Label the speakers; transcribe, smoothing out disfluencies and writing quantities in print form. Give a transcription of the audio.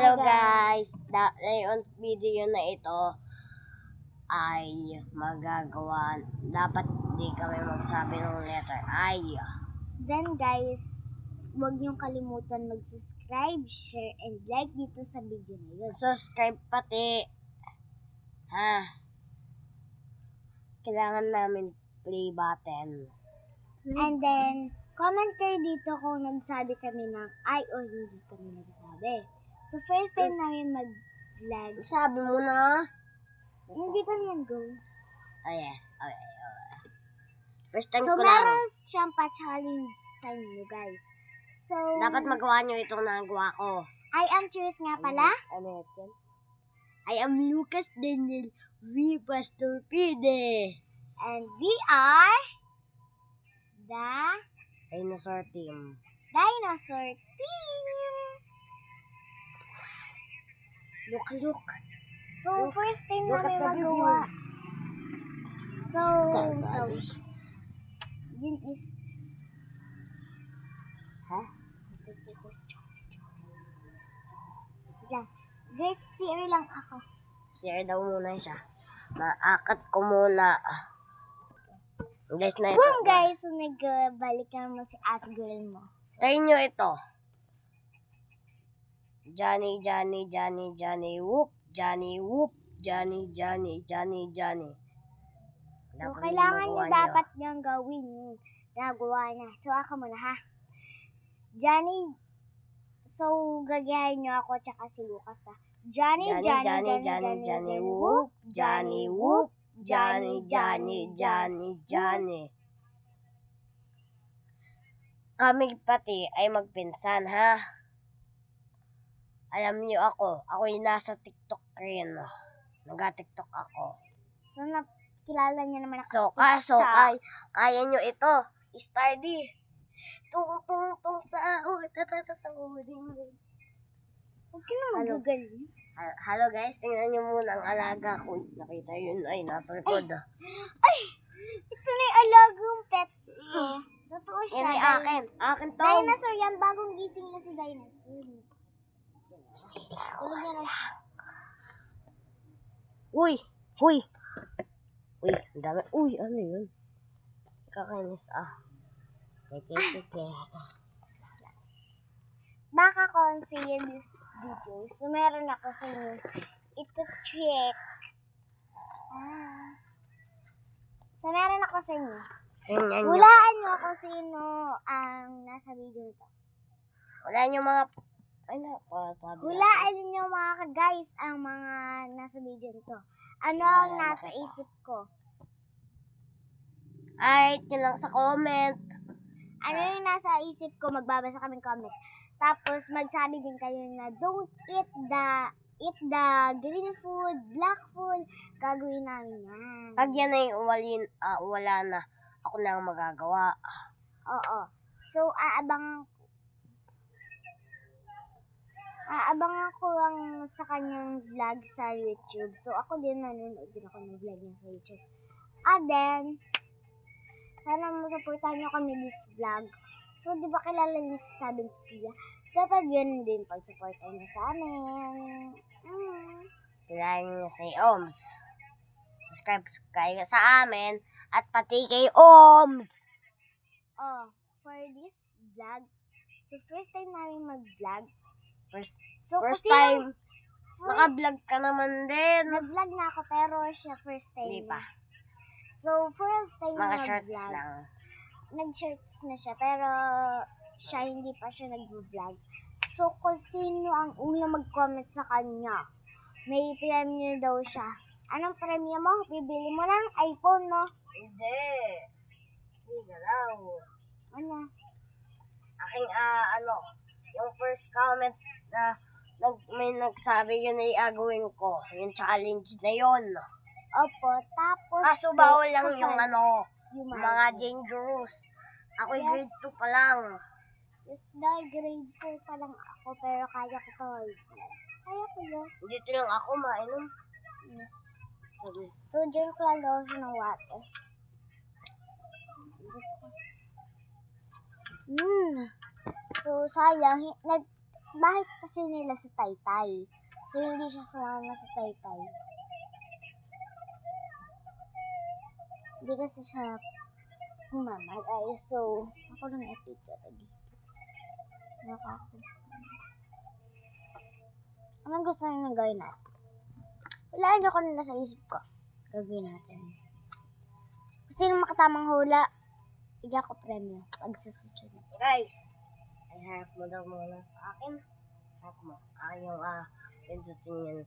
Speaker 1: Hello guys! Ngayon video na ito ay magagawa. Dapat di kami magsabi ng letter I.
Speaker 2: Then guys, huwag niyong kalimutan mag-subscribe, share, and like dito sa video na yun.
Speaker 1: Subscribe pati. Kailangan namin play button.
Speaker 2: And then, comment kayo dito kung nagsabi kami ng I o hindi kami nagsabi. So first time namin mag-vlog.
Speaker 1: Sabi mo na.
Speaker 2: Hindi pa naman go.
Speaker 1: Oh yes. Okay. First time
Speaker 2: So
Speaker 1: ko lang.
Speaker 2: meron siyang pa-challenge sa inyo guys. So,
Speaker 1: Dapat magawa nyo itong nagawa ko.
Speaker 2: I am Cheers nga pala.
Speaker 1: Ano yan? I am Lucas Daniel V. Pastor Pide.
Speaker 2: And we are the
Speaker 1: Dinosaur Team.
Speaker 2: Dinosaur Team.
Speaker 1: Look.
Speaker 2: So, first time
Speaker 1: Look
Speaker 2: namin
Speaker 1: at the
Speaker 2: magawa.
Speaker 1: videos.
Speaker 2: So, yun is...
Speaker 1: Ha?
Speaker 2: Yan. Guys, share lang ako.
Speaker 1: Share daw muna siya. Maakat ko muna. Guys, na ito.
Speaker 2: Boom guys, so nagbalik na naman si ate girl mo.
Speaker 1: Try nyo ito. Johnny, whoop. Johnny, whoop. Johnny.
Speaker 2: So, kailangan nyo dapat niyang gawin yung nagawa niya. So, ako muna ha. Johnny, so gagayahin nyo ako tsaka si Lucas ha. Johnny, whoop.
Speaker 1: Johnny, whoop. Johnny. Kami pati ay magpinsan, ha? Alam niyo ako'y nasa TikTok rin. Nag-TikTok ako.
Speaker 2: So, kilala niyo naman
Speaker 1: So,
Speaker 2: ako.
Speaker 1: kaya niyo ito. Study. Tung sahod. Tatasahudin mo.
Speaker 2: Huwag ka na magagali.
Speaker 1: Hello guys, tingnan niyo muna ang alaga ko. Nakita yun, ay nasa likod.
Speaker 2: Ay! Ito na yung alagang pet ko. Totoo siya.
Speaker 1: Yan ay akin. Akin to.
Speaker 2: Dinosaur yan. Bagong gising na si Dinosaur. Tulog niya na siya.
Speaker 1: Uy, ang dami. Uy, ano yun? Kakainis
Speaker 2: Baka conceal this video. So, meron ako sa inyo. Ito tricks. So, meron ako sa inyo. Hulaan nyo ako sino ang nasa video ito.
Speaker 1: Wala niyo mga... sabi
Speaker 2: Hulaan nyo mga guys ang mga nasa video ito. Ano ang nasa isip ko?
Speaker 1: Ay, yun lang sa comment.
Speaker 2: Ano yung nasa isip ko? Magbabasa kami comment. Tapos, magsabi din kayo na don't eat the green food, black food. Gagawin namin yan.
Speaker 1: Pag yan ay wala na, ako na ang magagawa.
Speaker 2: Oo. So, aabangan ko lang sa kanyang vlog sa YouTube. So, ako din nanonood din ako ng vlog niya sa YouTube. And then, sana masuportahan niyo kami this vlog. So, di ba kilala niyo si Sabin Spia? Dapat yun din pag-supportan niyo sa amin.
Speaker 1: Kilala niyo si Oms. Subscribe kayo sa amin at pati kay Oms.
Speaker 2: For this vlog, so first time namin mag-vlog.
Speaker 1: First time. Naka-vlog ka naman din.
Speaker 2: Nag-vlog na ako pero siya first time.
Speaker 1: Hindi pa.
Speaker 2: So, first time na
Speaker 1: Mga shorts
Speaker 2: mag-vlog.
Speaker 1: lang.
Speaker 2: Nag-shorts na siya, pero siya hindi pa siya nag-vlog. So, kung sino ang unang mag-comment sa kanya, may premyo daw siya. Anong premyo mo? Bibili mo ng iPhone, no?
Speaker 1: Hindi galaw.
Speaker 2: Ano?
Speaker 1: Aking, yung first comment na may nagsabi yun ay agawin ko. Yung challenge na yun.
Speaker 2: Opo, tapos...
Speaker 1: Kaso bawal lang yung
Speaker 2: yung
Speaker 1: mga dangerous. Ako'y grade 2 pa lang.
Speaker 2: Yes, dahil grade 4 pa lang ako, pero kaya ko pa. Kaya ko yun.
Speaker 1: Dito lang ako mainom.
Speaker 2: Yes. So, dyan ko lang daw siya ng water. So, sayang. bahay kasi nila sa Taytay. So, hindi siya sumama sa Taytay. Hindi kasi siya sumama, guys. So, ako lang ititira dito. Anong gusto niyo gawin natin? Wala ko na sa isip ko. Gagawin natin. Kung sino makatamang hula, bigyan ko premyo pag sa susunod.
Speaker 1: Guys, ay harap mo daw muna sa akin. Harap mo. Ayaw pindutin yan.